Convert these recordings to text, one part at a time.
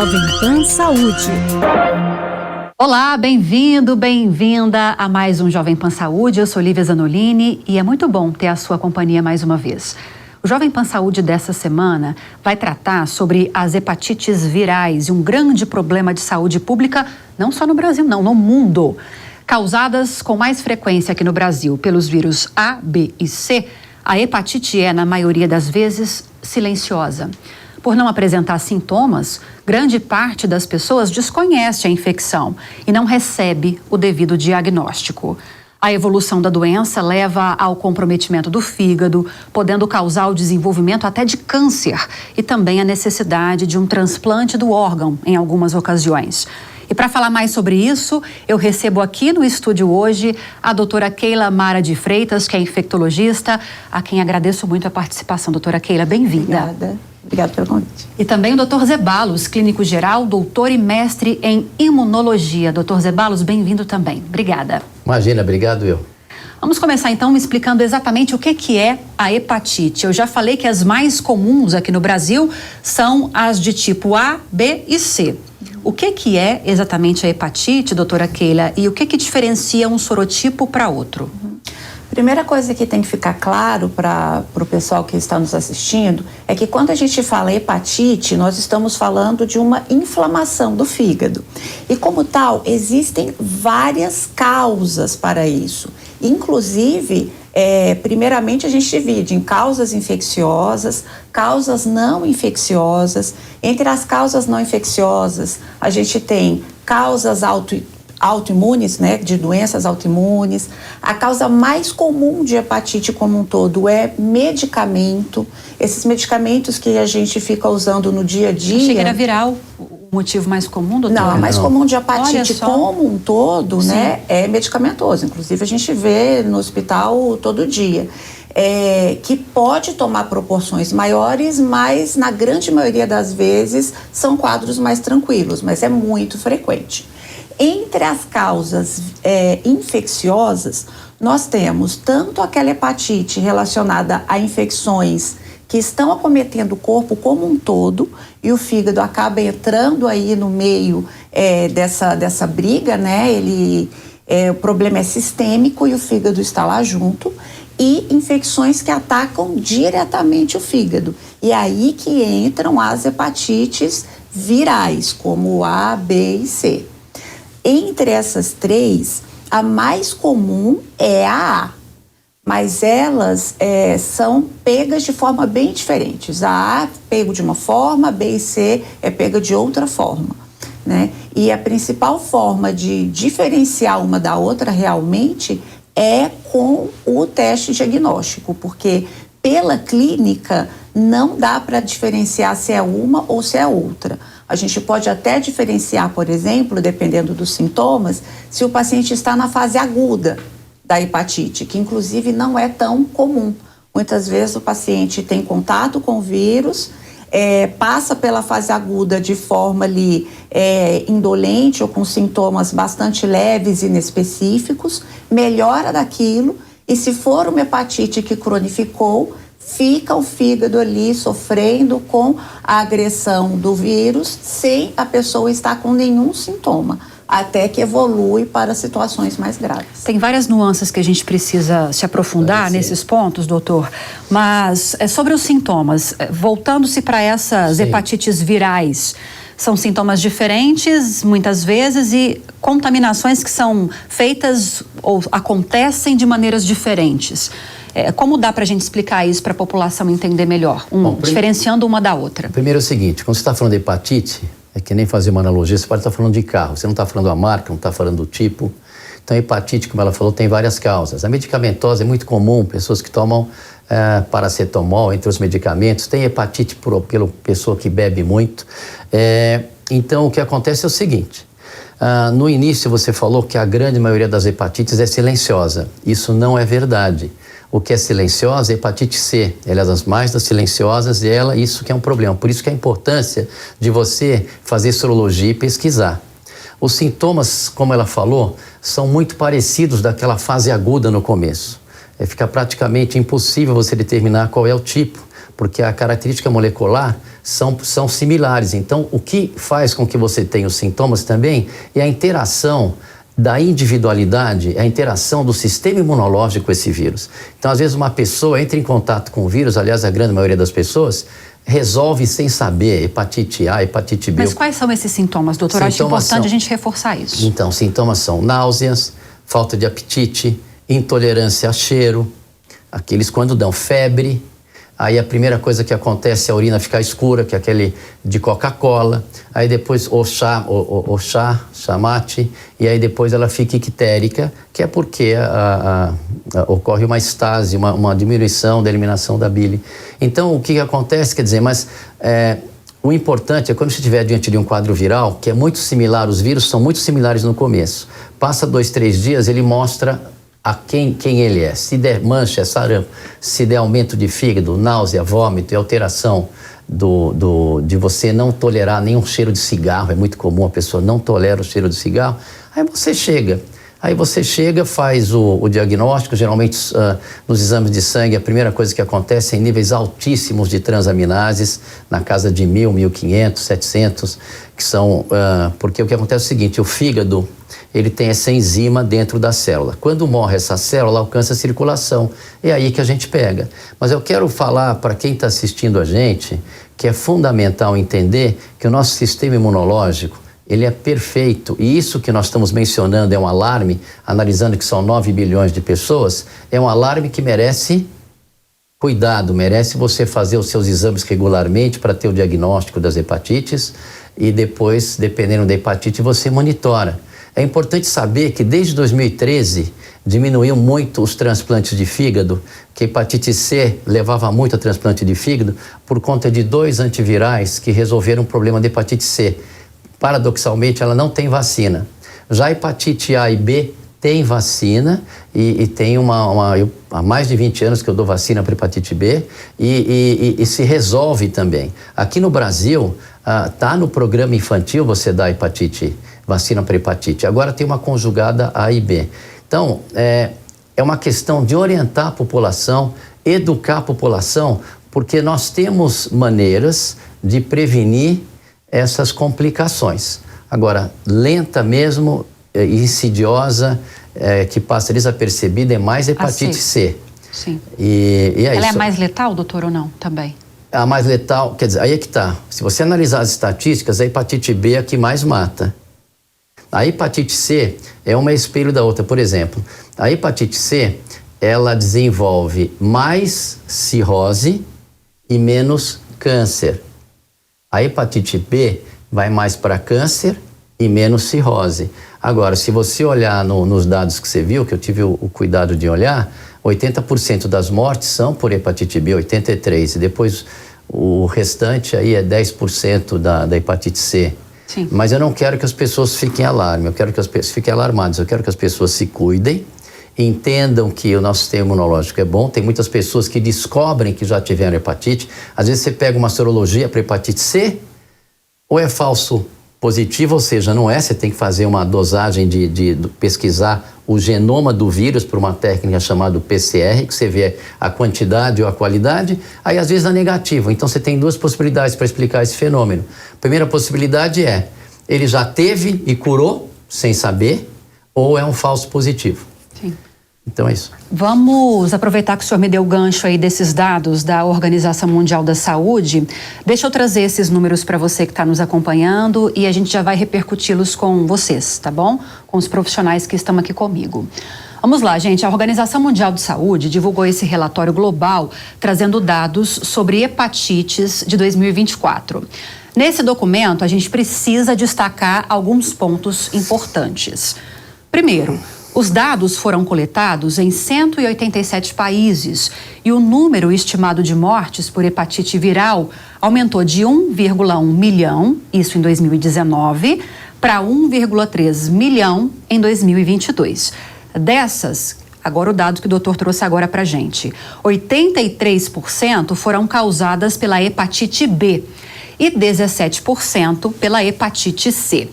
Jovem Pan Saúde. Olá, bem-vindo, bem-vinda a mais um Jovem Pan Saúde. Eu sou Lívia Zanolini e é muito bom ter a sua companhia mais uma vez. O Jovem Pan Saúde dessa semana vai tratar sobre as hepatites virais e um grande problema de saúde pública, não só no Brasil, não, no mundo. Causadas com mais frequência aqui no Brasil pelos vírus A, B e C, a hepatite é, na maioria das vezes, silenciosa. Por não apresentar sintomas, grande parte das pessoas desconhece a infecção e não recebe o devido diagnóstico. A evolução da doença leva ao comprometimento do fígado, podendo causar o desenvolvimento até de câncer e também a necessidade de um transplante do órgão em algumas ocasiões. E para falar mais sobre isso, eu recebo aqui no estúdio hoje a doutora Keila Mara de Freitas, que é infectologista, a quem agradeço muito a participação. Doutora Keila, bem-vinda. Obrigada pelo convite. E também o doutor Zeballos, clínico geral, doutor e mestre em imunologia. Doutor Zeballos, bem-vindo também. Obrigada. Imagina, obrigado eu. Vamos começar então explicando exatamente o que é a hepatite. Eu já falei que as mais comuns aqui no Brasil são as de tipo A, B e C. O que é exatamente a hepatite, doutora Keila, e o que diferencia um sorotipo para outro? Primeira coisa que tem que ficar claro para o pessoal que está nos assistindo é que quando a gente fala hepatite, nós estamos falando de uma inflamação do fígado. E como tal, existem várias causas para isso. Inclusive, primeiramente a gente divide em causas infecciosas, causas não infecciosas. Entre as causas não infecciosas, a gente tem causas autoimunes, né, de doenças autoimunes. A causa mais comum de hepatite como um todo é medicamento. Esses medicamentos que a gente fica usando no dia a dia. Achei que era viral o motivo mais comum, doutora? Não, a mais comum de hepatite como um todo, né, é medicamentoso. Inclusive a gente vê no hospital todo dia. Que pode tomar proporções maiores, mas na grande maioria das vezes são quadros mais tranquilos, mas é muito frequente. Entre as causas infecciosas, nós temos tanto aquela hepatite relacionada a infecções que estão acometendo o corpo como um todo, e o fígado acaba entrando aí no meio dessa briga, né? O problema é sistêmico e o fígado está lá junto, e infecções que atacam diretamente o fígado. E aí que entram as hepatites virais, como A, B e C. Entre essas três, a mais comum é a A, mas elas são pegas de forma bem diferentes. A A é pego de uma forma, a B e C é pega de outra forma, né? E a principal forma de diferenciar uma da outra realmente é com o teste diagnóstico, porque pela clínica não dá para diferenciar se é uma ou se é outra. A gente pode até diferenciar, por exemplo, dependendo dos sintomas, se o paciente está na fase aguda da hepatite, que inclusive não é tão comum. Muitas vezes o paciente tem contato com o vírus, passa pela fase aguda de forma ali indolente ou com sintomas bastante leves e inespecíficos, melhora daquilo, e se for uma hepatite que cronificou, fica o fígado ali sofrendo com a agressão do vírus sem a pessoa estar com nenhum sintoma, até que evolui para situações mais graves. Tem várias nuances que a gente precisa se aprofundar nesses pontos, doutor, mas sobre os sintomas, voltando-se para essas hepatites virais, são sintomas diferentes, muitas vezes, e contaminações que são feitas ou acontecem de maneiras diferentes. Como dá para a gente explicar isso para a população entender melhor, diferenciando uma da outra? Primeiro é o seguinte, quando você está falando de hepatite, é que nem fazer uma analogia, você pode estar falando de carro, você não está falando da marca, não está falando do tipo. Então a hepatite, como ela falou, tem várias causas. A medicamentosa é muito comum, pessoas que tomam paracetamol entre os medicamentos, tem hepatite pela pessoa que bebe muito. Então o que acontece é o seguinte, no início você falou que a grande maioria das hepatites é silenciosa. Isso não é verdade. O que é silenciosa é a hepatite C, ela é das mais das silenciosas e isso que é um problema. Por isso que a importância de você fazer sorologia e pesquisar. Os sintomas, como ela falou, são muito parecidos daquela fase aguda no começo. Fica praticamente impossível você determinar qual é o tipo, porque a característica molecular são similares. Então, o que faz com que você tenha os sintomas também é a interação da individualidade, a interação do sistema imunológico com esse vírus. Então, às vezes, uma pessoa entra em contato com o vírus, aliás, a grande maioria das pessoas resolve sem saber, hepatite A, hepatite B. Mas quais são esses sintomas, doutor? Acho importante a gente reforçar isso. Então, sintomas são náuseas, falta de apetite, intolerância a cheiro, aqueles quando dão febre. Aí a primeira coisa que acontece é a urina ficar escura, que é aquele de Coca-Cola. Aí depois o chamate, e aí depois ela fica ictérica, que é porque ocorre uma estase, uma diminuição da eliminação da bile. Então, o que acontece, quer dizer, o importante é quando você estiver diante de um quadro viral, que é muito similar, os vírus são muito similares no começo. Passa 2, 3 dias, ele mostra a quem ele é. Se der mancha, é sarampo. Se der aumento de fígado, náusea, vômito e alteração de você não tolerar nenhum cheiro de cigarro, é muito comum a pessoa não tolera o cheiro de cigarro, aí você chega, faz o diagnóstico, geralmente nos exames de sangue a primeira coisa que acontece é em níveis altíssimos de transaminases, na casa de 1.000, 1.500, 700, que são, porque o que acontece é o seguinte, o fígado, ele tem essa enzima dentro da célula. Quando morre essa célula, alcança a circulação. É aí que a gente pega. Mas eu quero falar para quem está assistindo a gente que é fundamental entender que o nosso sistema imunológico, ele é perfeito. E isso que nós estamos mencionando é um alarme, analisando que são 9 bilhões de pessoas, é um alarme que merece cuidado, merece você fazer os seus exames regularmente para ter o diagnóstico das hepatites e depois, dependendo da hepatite, você monitora. É importante saber que desde 2013 diminuiu muito os transplantes de fígado, que a hepatite C levava muito a transplante de fígado por conta de 2 antivirais que resolveram o problema da hepatite C. Paradoxalmente, ela não tem vacina. Já a hepatite A e B tem vacina e tem há mais de 20 anos que eu dou vacina para hepatite B e se resolve também. Aqui no Brasil, tá no programa infantil você dá vacina para hepatite. Agora tem uma conjugada A e B. Então, é uma questão de orientar a população, educar a população, porque nós temos maneiras de prevenir essas complicações. Agora, lenta mesmo, insidiosa, que passa desapercebida, é mais hepatite C. Sim. E é Ela isso. é mais letal, doutor, ou não? Também. A mais letal, quer dizer, aí é que tá. Se você analisar as estatísticas, a hepatite B é a que mais mata. A hepatite C é uma espelho da outra. Por exemplo, a hepatite C, ela desenvolve mais cirrose e menos câncer. A hepatite B vai mais para câncer e menos cirrose. Agora, se você olhar nos dados que você viu, que eu tive o cuidado de olhar, 80% das mortes são por hepatite B, 83%. E depois o restante aí é 10% da hepatite C. Sim. Mas eu não quero que as pessoas fiquem alarme, eu quero que as pessoas fiquem alarmadas, eu quero que as pessoas se cuidem, entendam que o nosso sistema imunológico é bom. Tem muitas pessoas que descobrem que já tiveram hepatite. Às vezes você pega uma sorologia para hepatite C, ou é falso positivo, ou seja, não é, você tem que fazer uma dosagem de pesquisar o genoma do vírus por uma técnica chamada PCR, que você vê a quantidade ou a qualidade, aí às vezes é negativo. Então você tem 2 possibilidades para explicar esse fenômeno. A primeira possibilidade é, ele já teve e curou, sem saber, ou é um falso positivo. Sim. Então é isso. Vamos aproveitar que o senhor me deu o gancho aí desses dados da Organização Mundial da Saúde. Deixa eu trazer esses números para você que está nos acompanhando e a gente já vai repercuti-los com vocês, tá bom? Com os profissionais que estão aqui comigo. Vamos lá, gente. A Organização Mundial de Saúde divulgou esse relatório global trazendo dados sobre hepatites de 2024. Nesse documento, a gente precisa destacar alguns pontos importantes. Primeiro, os dados foram coletados em 187 países e o número estimado de mortes por hepatite viral aumentou de 1,1 milhão, isso em 2019, para 1,3 milhão em 2022. Dessas, agora o dado que o doutor trouxe agora para a gente, 83% foram causadas pela hepatite B e 17% pela hepatite C.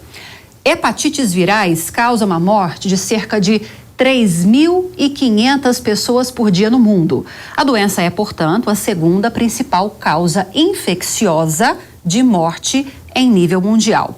Hepatites virais causam a morte de cerca de 3.500 pessoas por dia no mundo. A doença é, portanto, a segunda principal causa infecciosa de morte em nível mundial.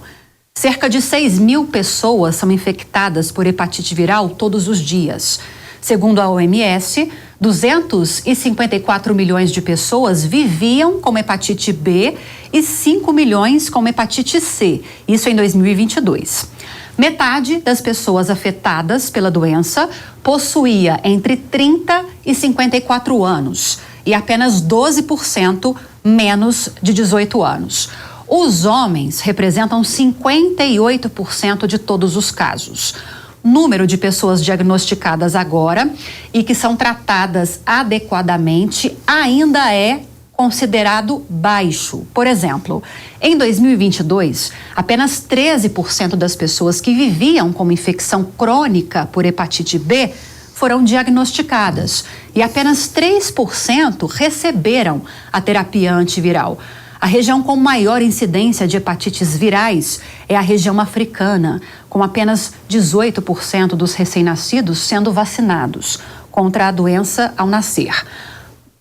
Cerca de 6.000 pessoas são infectadas por hepatite viral todos os dias. Segundo a OMS, 254 milhões de pessoas viviam com hepatite B e 5 milhões com hepatite C, isso em 2022. Metade das pessoas afetadas pela doença possuía entre 30 e 54 anos e apenas 12% menos de 18 anos. Os homens representam 58% de todos os casos. Número de pessoas diagnosticadas agora e que são tratadas adequadamente ainda é considerado baixo. Por exemplo, em 2022, apenas 13% das pessoas que viviam com infecção crônica por hepatite B foram diagnosticadas e apenas 3% receberam a terapia antiviral. A região com maior incidência de hepatites virais é a região africana, com apenas 18% dos recém-nascidos sendo vacinados contra a doença ao nascer.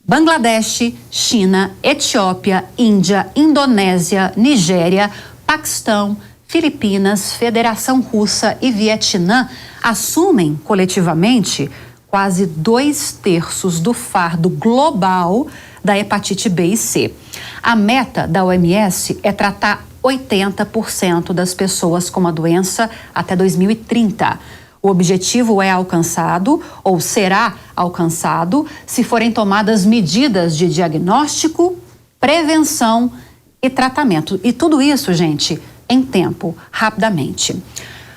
Bangladesh, China, Etiópia, Índia, Indonésia, Nigéria, Paquistão, Filipinas, Federação Russa e Vietnã assumem coletivamente quase 2/3 do fardo global da hepatite B e C. A meta da OMS é tratar 80% das pessoas com a doença até 2030. O objetivo é alcançado ou será alcançado se forem tomadas medidas de diagnóstico, prevenção e tratamento. E tudo isso, gente, em tempo, rapidamente.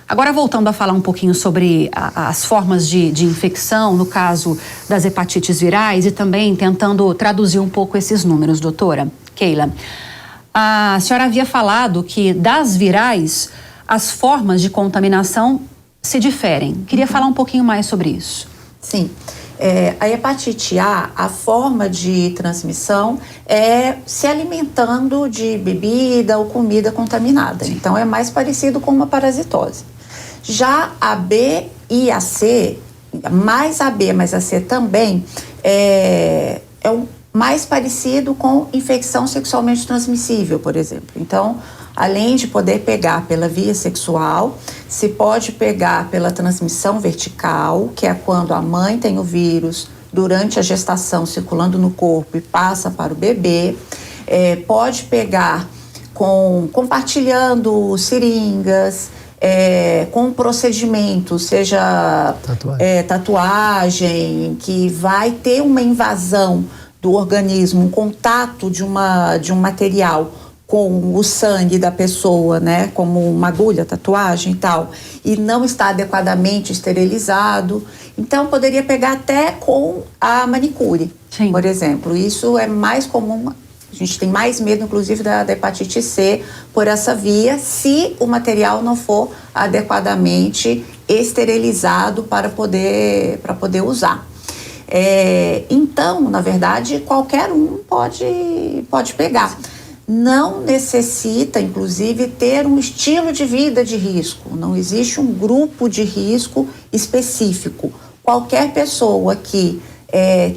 Agora, voltando a falar um pouquinho sobre as formas de infecção, no caso das hepatites virais, e também tentando traduzir um pouco esses números, doutora Keila. A senhora havia falado que das virais, as formas de contaminação se diferem. Queria falar um pouquinho mais sobre isso. Sim. A hepatite A, a forma de transmissão é se alimentando de bebida ou comida contaminada. Sim. Então, é mais parecido com uma parasitose. Já a B e a C, mais a B, mas a C também, é o mais parecido com infecção sexualmente transmissível, por exemplo. Então, além de poder pegar pela via sexual, se pode pegar pela transmissão vertical, que é quando a mãe tem o vírus durante a gestação circulando no corpo e passa para o bebê. Pode pegar compartilhando seringas, com procedimento, seja tatuagem, que vai ter uma invasão do organismo, um contato de um material com o sangue da pessoa, né, como uma agulha, tatuagem e tal, e não está adequadamente esterilizado. Então, poderia pegar até com a manicure, sim, por exemplo. Isso é mais comum, a gente tem mais medo, inclusive, da hepatite C por essa via, se o material não for adequadamente esterilizado para poder usar. Então, na verdade, qualquer um pode pegar. Não necessita, inclusive, ter um estilo de vida de risco. Não existe um grupo de risco específico. Qualquer pessoa que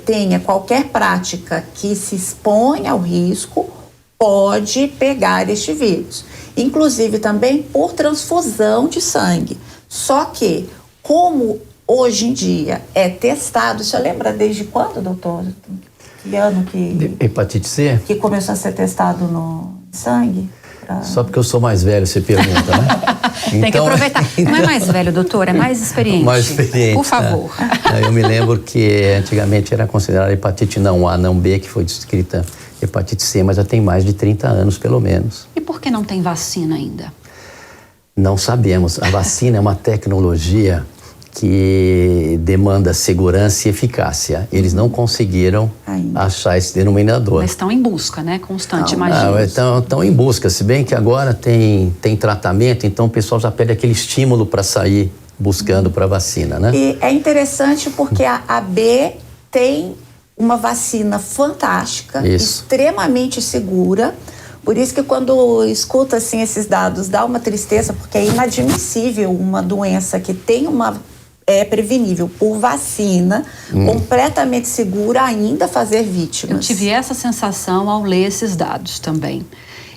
tenha qualquer prática que se expõe ao risco pode pegar este vírus. Inclusive também por transfusão de sangue. Só que, como hoje em dia é testado, você lembra desde quando, doutor? Que ano que... Hepatite C? Que começou a ser testado no sangue? Só porque eu sou mais velho, você pergunta, né? Tem que aproveitar. Não é mais velho, doutor, é mais experiente. Mais experiente. Por favor. Eu me lembro que antigamente era considerada hepatite não A, não B, que foi descrita hepatite C, mas já tem mais de 30 anos, pelo menos. E por que não tem vacina ainda? Não sabemos. A vacina é uma tecnologia que demanda segurança e eficácia. Eles não conseguiram achar esse denominador. Mas estão em busca, né? Constante, imagina. Estão em busca, se bem que agora tem tratamento, então o pessoal já pede aquele estímulo para sair buscando para a vacina, né? E é interessante porque a B tem uma vacina fantástica, extremamente segura. Por isso que quando escuta assim, esses dados, dá uma tristeza, porque é inadmissível uma doença que tem uma é prevenível por vacina, completamente segura ainda fazer vítimas. Eu tive essa sensação ao ler esses dados também.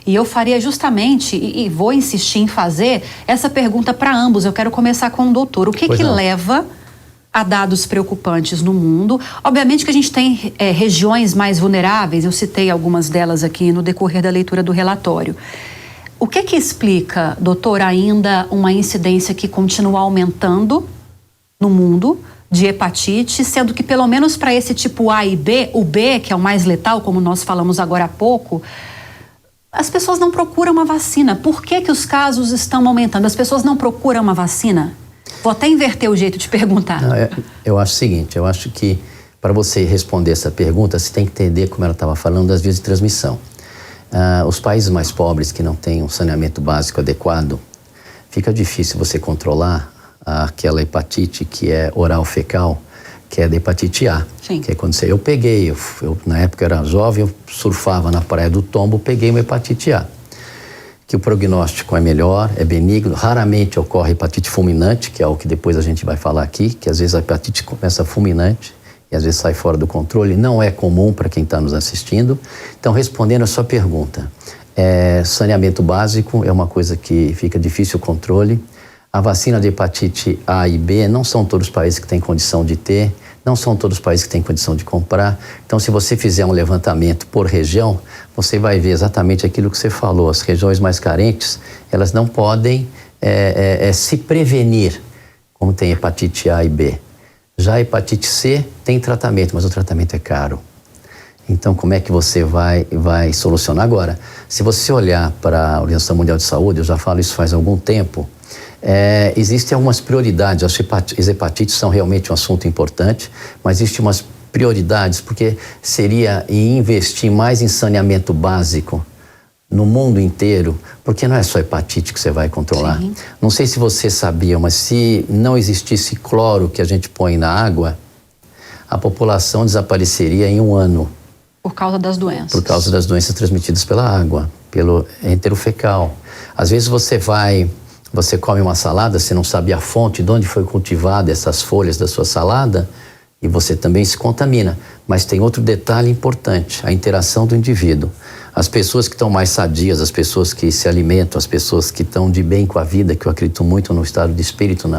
E eu faria justamente, e vou insistir em fazer, essa pergunta para ambos. Eu quero começar com o doutor. O que leva a dados preocupantes no mundo? Obviamente que a gente tem regiões mais vulneráveis, eu citei algumas delas aqui no decorrer da leitura do relatório. O que explica, doutor, ainda uma incidência que continua aumentando no mundo de hepatite, sendo que pelo menos para esse tipo A e B, o B, que é o mais letal, como nós falamos agora há pouco, as pessoas não procuram uma vacina. Por que os casos estão aumentando? As pessoas não procuram uma vacina? Vou até inverter o jeito de perguntar. Não, eu acho o seguinte, eu acho que para você responder essa pergunta, você tem que entender, como ela estava falando, das vias de transmissão. Os países mais pobres que não têm um saneamento básico adequado, fica difícil você controlar aquela hepatite que é oral fecal, que é da hepatite A. Sim. Que é quando eu peguei, na época eu era jovem, eu surfava na Praia do Tombo, peguei uma hepatite A. Que o prognóstico é melhor, é benigno, raramente ocorre hepatite fulminante, que é o que depois a gente vai falar aqui, que às vezes a hepatite começa fulminante e às vezes sai fora do controle, não é comum para quem está nos assistindo. Então, respondendo a sua pergunta, saneamento básico é uma coisa que fica difícil o controle. A vacina de hepatite A e B não são todos os países que têm condição de ter, não são todos os países que têm condição de comprar. Então, se você fizer um levantamento por região, você vai ver exatamente aquilo que você falou. As regiões mais carentes, elas não podem se prevenir, como tem hepatite A e B. Já a hepatite C tem tratamento, mas o tratamento é caro. Então, como é que você vai solucionar agora? Se você olhar para a Organização Mundial de Saúde, eu já falo isso faz algum tempo, existem algumas prioridades. As hepatites são realmente um assunto importante, mas existem umas prioridades, porque seria investir mais em saneamento básico no mundo inteiro, porque não é só hepatite que você vai controlar. Sim. Não sei se você sabia, mas se não existisse cloro que a gente põe na água, a população desapareceria em 1 ano. Por causa das doenças. Por causa das doenças transmitidas pela água, pelo enterofecal. Às vezes você come uma salada, você não sabe a fonte, de onde foi cultivada essas folhas da sua salada, e você também se contamina. Mas tem outro detalhe importante, a interação do indivíduo. As pessoas que estão mais sadias, as pessoas que se alimentam, as pessoas que estão de bem com a vida, que eu acredito muito no estado de espírito,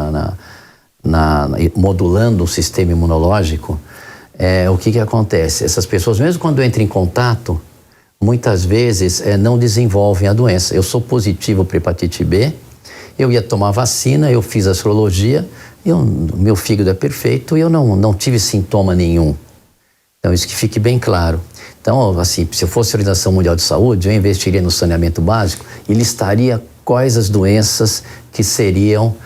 modulando o sistema imunológico, o que acontece? Essas pessoas, mesmo quando entram em contato, muitas vezes não desenvolvem a doença. Eu sou positivo para hepatite B, eu ia tomar vacina, eu fiz a sorologia, meu fígado é perfeito e eu não tive sintoma nenhum. Então, isso que fique bem claro. Então, assim, se eu fosse a Organização Mundial de Saúde, eu investiria no saneamento básico e listaria quais as doenças que seriam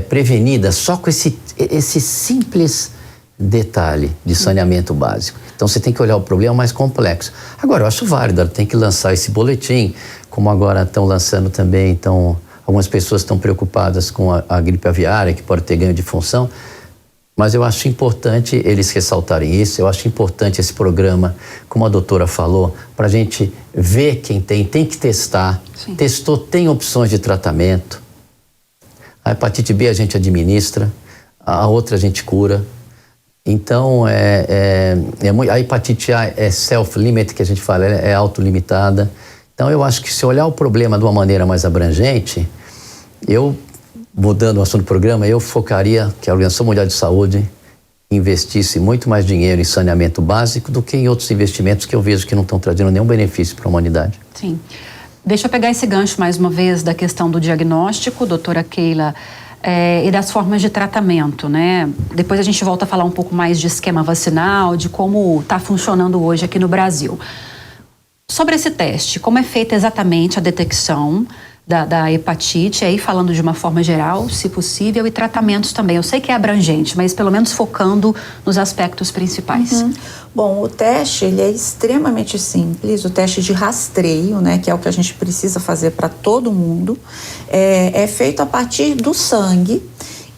prevenidas só com esse simples detalhe de saneamento básico. Então, você tem que olhar o problema mais complexo. Agora, eu acho válido, tem que lançar esse boletim, como agora estão lançando também, então, algumas pessoas estão preocupadas com a gripe aviária, que pode ter ganho de função, mas eu acho importante eles ressaltarem isso, eu acho importante esse programa, como a doutora falou, para a gente ver quem tem que testar. Sim. Testou, tem opções de tratamento. A hepatite B a gente administra, a outra a gente cura. Então, a hepatite A é self-limit, que a gente fala, é autolimitada. Então, eu acho que se olhar o problema de uma maneira mais abrangente, mudando o assunto do programa, eu focaria que a Organização Mundial de Saúde investisse muito mais dinheiro em saneamento básico do que em outros investimentos que eu vejo que não estão trazendo nenhum benefício para a humanidade. Sim. Deixa eu pegar esse gancho mais uma vez da questão do diagnóstico, doutora Keila, e das formas de tratamento, né? Depois a gente volta a falar um pouco mais de esquema vacinal, de como está funcionando hoje aqui no Brasil. Sobre esse teste, como é feita exatamente a detecção da hepatite, aí falando de uma forma geral, se possível, e tratamentos também. Eu sei que é abrangente, mas pelo menos focando nos aspectos principais. Uhum. Bom, o teste, ele é extremamente simples, o teste de rastreio, né, que é o que a gente precisa fazer para todo mundo, é feito a partir do sangue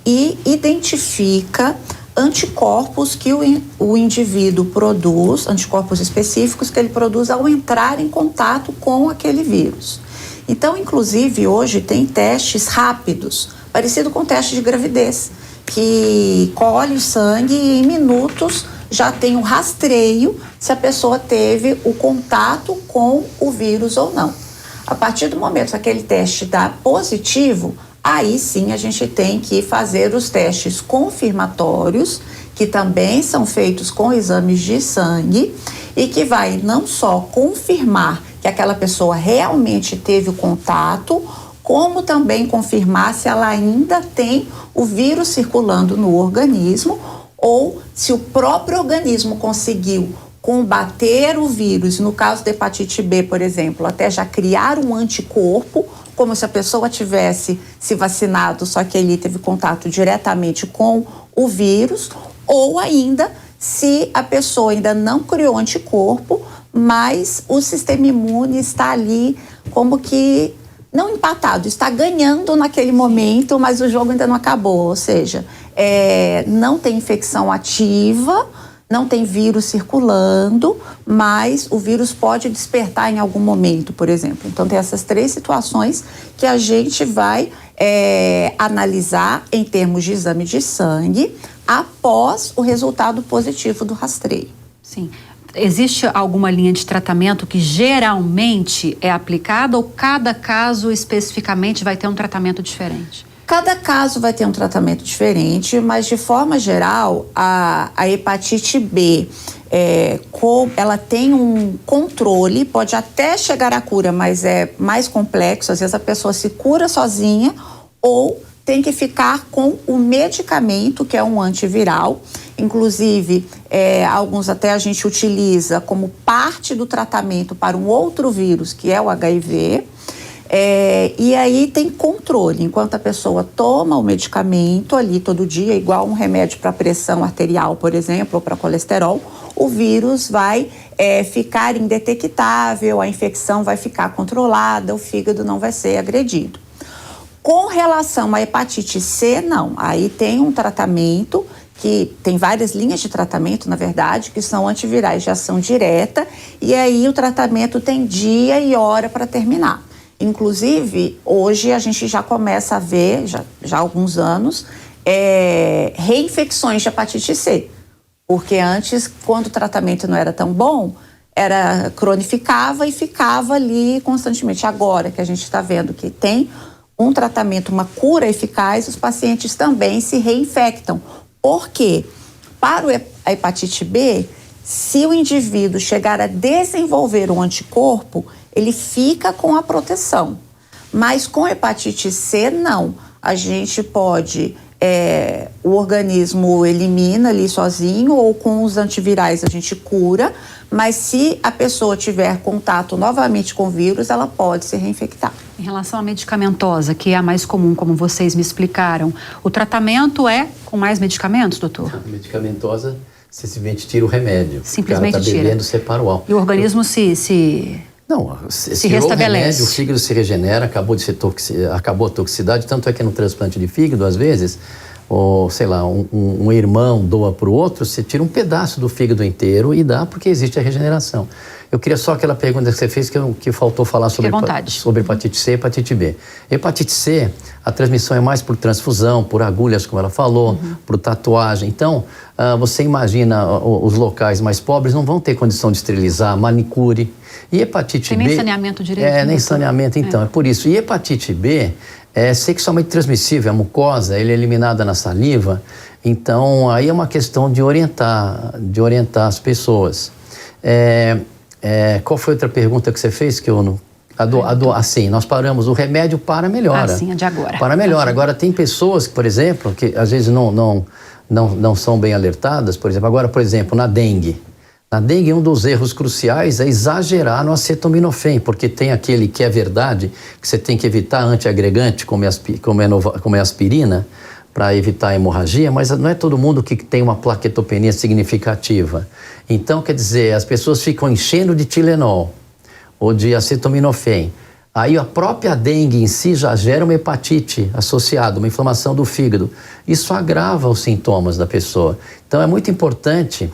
e identifica anticorpos que o indivíduo produz, anticorpos específicos que ele produz ao entrar em contato com aquele vírus. Então, inclusive, hoje tem testes rápidos, parecido com o teste de gravidez, que colhe o sangue e em minutos já tem um rastreio se a pessoa teve o contato com o vírus ou não. A partir do momento que aquele teste dá positivo, aí sim a gente tem que fazer os testes confirmatórios, que também são feitos com exames de sangue e que vai não só confirmar que aquela pessoa realmente teve o contato, como também confirmar se ela ainda tem o vírus circulando no organismo ou se o próprio organismo conseguiu combater o vírus, no caso da hepatite B, por exemplo, até já criar um anticorpo, como se a pessoa tivesse se vacinado, só que ele teve contato diretamente com o vírus, ou ainda se a pessoa ainda não criou anticorpo, mas o sistema imune está ali como que não empatado, está ganhando naquele momento, mas o jogo ainda não acabou, ou seja, não tem infecção ativa, não tem vírus circulando, mas o vírus pode despertar em algum momento, por exemplo. Então, tem essas 3 situações que a gente vai analisar em termos de exame de sangue após o resultado positivo do rastreio. Sim. Existe alguma linha de tratamento que geralmente é aplicada ou cada caso especificamente vai ter um tratamento diferente? Cada caso vai ter um tratamento diferente, mas de forma geral, a hepatite B, ela tem um controle, pode até chegar à cura, mas é mais complexo. Às vezes a pessoa se cura sozinha ou tem que ficar com o medicamento, que é um antiviral. Inclusive, alguns até a gente utiliza como parte do tratamento para um outro vírus, que é o HIV. E aí tem controle, enquanto a pessoa toma o medicamento ali todo dia, igual um remédio para pressão arterial, por exemplo, ou para colesterol, o vírus vai ficar indetectável, a infecção vai ficar controlada, o fígado não vai ser agredido. Com relação à hepatite C, não. Aí tem um tratamento, que tem várias linhas de tratamento, na verdade, que são antivirais de ação direta, e aí o tratamento tem dia e hora para terminar. Inclusive, hoje a gente já começa a ver, já há alguns anos, reinfecções de hepatite C. Porque antes, quando o tratamento não era tão bom, cronificava e ficava ali constantemente. Agora que a gente está vendo que tem um tratamento, uma cura eficaz, os pacientes também se reinfectam. Por quê? Para a hepatite B, se o indivíduo chegar a desenvolver um anticorpo, ele fica com a proteção. Mas com hepatite C, não. A gente pode, o organismo elimina ali sozinho, ou com os antivirais a gente cura, mas se a pessoa tiver contato novamente com o vírus, ela pode se reinfectar. Em relação à medicamentosa, que é a mais comum, como vocês me explicaram, o tratamento é com mais medicamentos, doutor? A medicamentosa, você simplesmente tira o remédio. Simplesmente o cara tá bebendo, separa o álcool. E o organismo se tirou o remédio, o fígado se regenera, acabou a toxicidade, tanto é que no transplante de fígado, às vezes, ou sei lá, um irmão doa para o outro, você tira um pedaço do fígado inteiro e dá, porque existe a regeneração. Eu queria só aquela pergunta que você fez que faltou falar sobre hepatite C e hepatite B. Hepatite C, a transmissão é mais por transfusão, por agulhas, como ela falou, por tatuagem. Então, você imagina os locais mais pobres não vão ter condição de esterilizar, manicure. E hepatite B... Tem nem saneamento direito. Nem saneamento, então, é por isso. E hepatite B é sexualmente transmissível, a mucosa, ele é eliminada na saliva. Então, aí é uma questão de orientar as pessoas. Qual foi outra pergunta que você fez que eu não... Assim, nós paramos, o remédio melhora. Sim, a de agora. Melhora. Agora, tem pessoas, por exemplo, que às vezes não são bem alertadas, por exemplo. Agora, por exemplo, na dengue. Na dengue, um dos erros cruciais é exagerar no acetaminofén, porque tem aquele que é verdade, que você tem que evitar antiagregante, como é aspirina, para evitar a hemorragia, mas não é todo mundo que tem uma plaquetopenia significativa. Então, quer dizer, as pessoas ficam enchendo de Tilenol ou de acetaminofén. Aí a própria dengue em si já gera uma hepatite associada, uma inflamação do fígado. Isso agrava os sintomas da pessoa. Então, é muito importante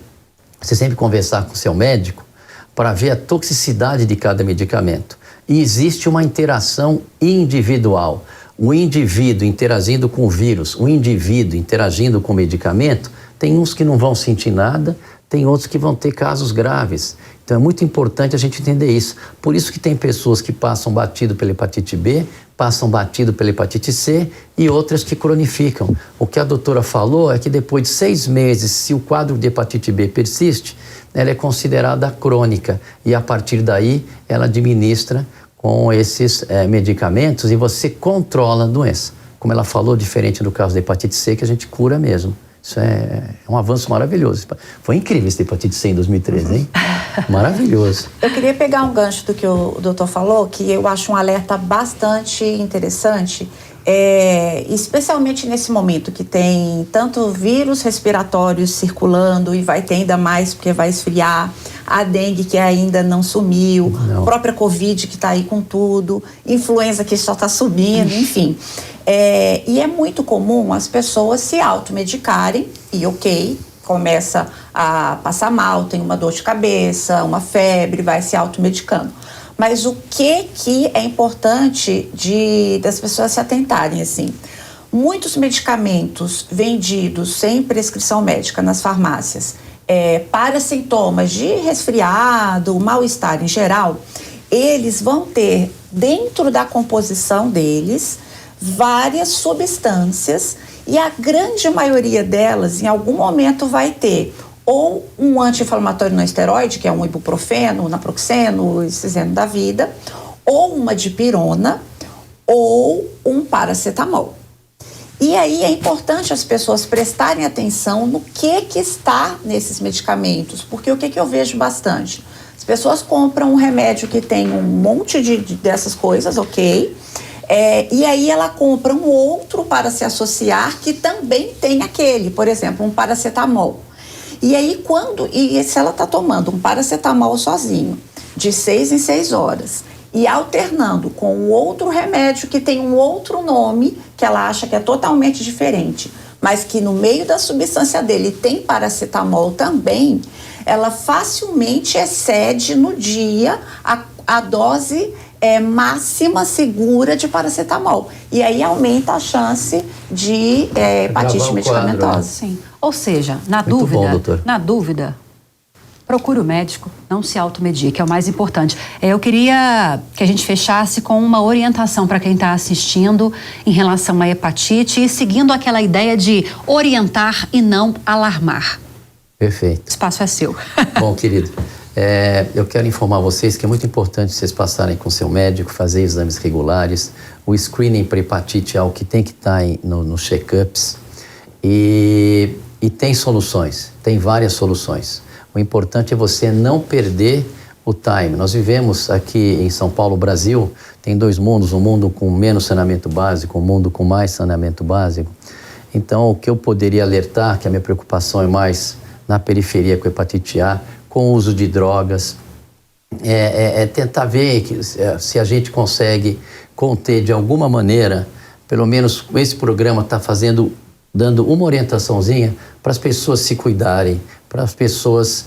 você sempre conversar com o seu médico para ver a toxicidade de cada medicamento. E existe uma interação individual. o indivíduo interagindo com o vírus, o indivíduo interagindo com o medicamento, tem uns que não vão sentir nada, tem outros que vão ter casos graves. Então é muito importante a gente entender isso. Por isso que tem pessoas que passam batido pela hepatite B, passam batido pela hepatite C e outras que cronificam. O que a doutora falou é que depois de 6 meses, se o quadro de hepatite B persiste, ela é considerada crônica e a partir daí ela administra com esses medicamentos e você controla a doença. Como ela falou, diferente do caso da hepatite C, que a gente cura mesmo. Isso é um avanço maravilhoso. Foi incrível esse hepatite C em 2013, hein? Maravilhoso. Eu queria pegar um gancho do que o doutor falou, que eu acho um alerta bastante interessante, especialmente nesse momento que tem tanto vírus respiratórios circulando e vai ter ainda mais porque vai esfriar, a dengue que ainda não sumiu, a própria Covid que está aí com tudo, influenza que só está subindo, enfim. E é muito comum as pessoas se automedicarem e começa a passar mal, tem uma dor de cabeça, uma febre, vai se automedicando. Mas o que é importante das pessoas se atentarem, assim? Muitos medicamentos vendidos sem prescrição médica nas farmácias para sintomas de resfriado, mal-estar em geral, eles vão ter dentro da composição deles várias substâncias e a grande maioria delas, em algum momento, vai ter ou um anti-inflamatório não esteroide, que é um ibuprofeno, naproxeno, esses da vida, ou uma dipirona, ou um paracetamol. E aí é importante as pessoas prestarem atenção no que está nesses medicamentos, porque o que eu vejo bastante? As pessoas compram um remédio que tem um monte dessas coisas, e aí ela compra um outro para se associar que também tem aquele, por exemplo, um paracetamol. E aí se ela está tomando um paracetamol sozinho, de 6 em 6 horas, e alternando com um outro remédio que tem um outro nome, que ela acha que é totalmente diferente, mas que no meio da substância dele tem paracetamol também, ela facilmente excede no dia a dose máxima segura de paracetamol. E aí aumenta a chance de hepatite medicamentosa. Sim. Ou seja, na dúvida, procure o médico, não se automedique, é o mais importante. Eu queria que a gente fechasse com uma orientação para quem está assistindo em relação à hepatite e seguindo aquela ideia de orientar e não alarmar. Perfeito. O espaço é seu. Bom, querido, eu quero informar vocês que é muito importante vocês passarem com seu médico, fazer exames regulares. O screening para hepatite é algo que tem que estar nos check-ups. E tem soluções, tem várias soluções. O importante é você não perder o time. Nós vivemos aqui em São Paulo, Brasil, tem 2 mundos, um mundo com menos saneamento básico, um mundo com mais saneamento básico. Então, o que eu poderia alertar, que a minha preocupação é mais na periferia com hepatite A, com o uso de drogas, tentar ver se a gente consegue conter de alguma maneira, pelo menos esse programa está dando uma orientaçãozinha para as pessoas se cuidarem, para as pessoas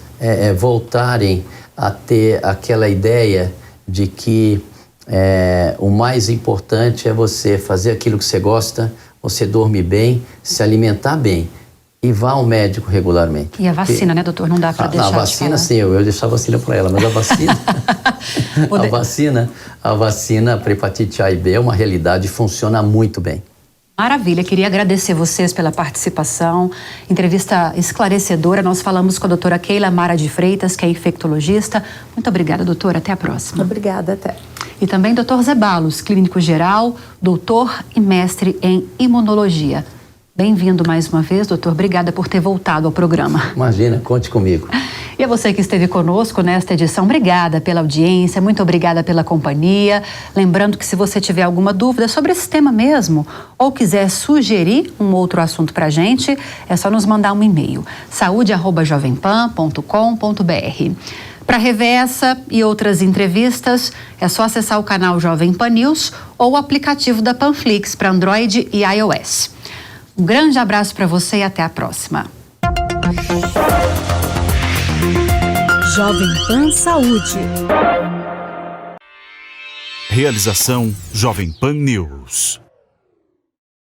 voltarem a ter aquela ideia de que o mais importante é você fazer aquilo que você gosta, você dormir bem, se alimentar bem e vá ao médico regularmente. E a vacina, né, doutor? Não dá para deixar a vacina, sim, eu ia deixar a vacina para ela, mas a vacina, a vacina para hepatite A e B é uma realidade e funciona muito bem. Maravilha, queria agradecer vocês pela participação, entrevista esclarecedora. Nós falamos com a doutora Keila Mara de Freitas, que é infectologista. Muito obrigada, doutora, até a próxima. Obrigada, até. E também doutor Zé Balos, clínico geral, doutor e mestre em imunologia. Bem-vindo mais uma vez, doutor. Obrigada por ter voltado ao programa. Imagina, conte comigo. E a você que esteve conosco nesta edição, obrigada pela audiência, muito obrigada pela companhia. Lembrando que se você tiver alguma dúvida sobre esse tema mesmo ou quiser sugerir um outro assunto para a gente, é só nos mandar um e-mail, saude@jovempan.com.br. Para rever essa e outras entrevistas, é só acessar o canal Jovem Pan News ou o aplicativo da Panflix para Android e iOS. Um grande abraço para você e até a próxima. Jovem Pan Saúde. Realização Jovem Pan News.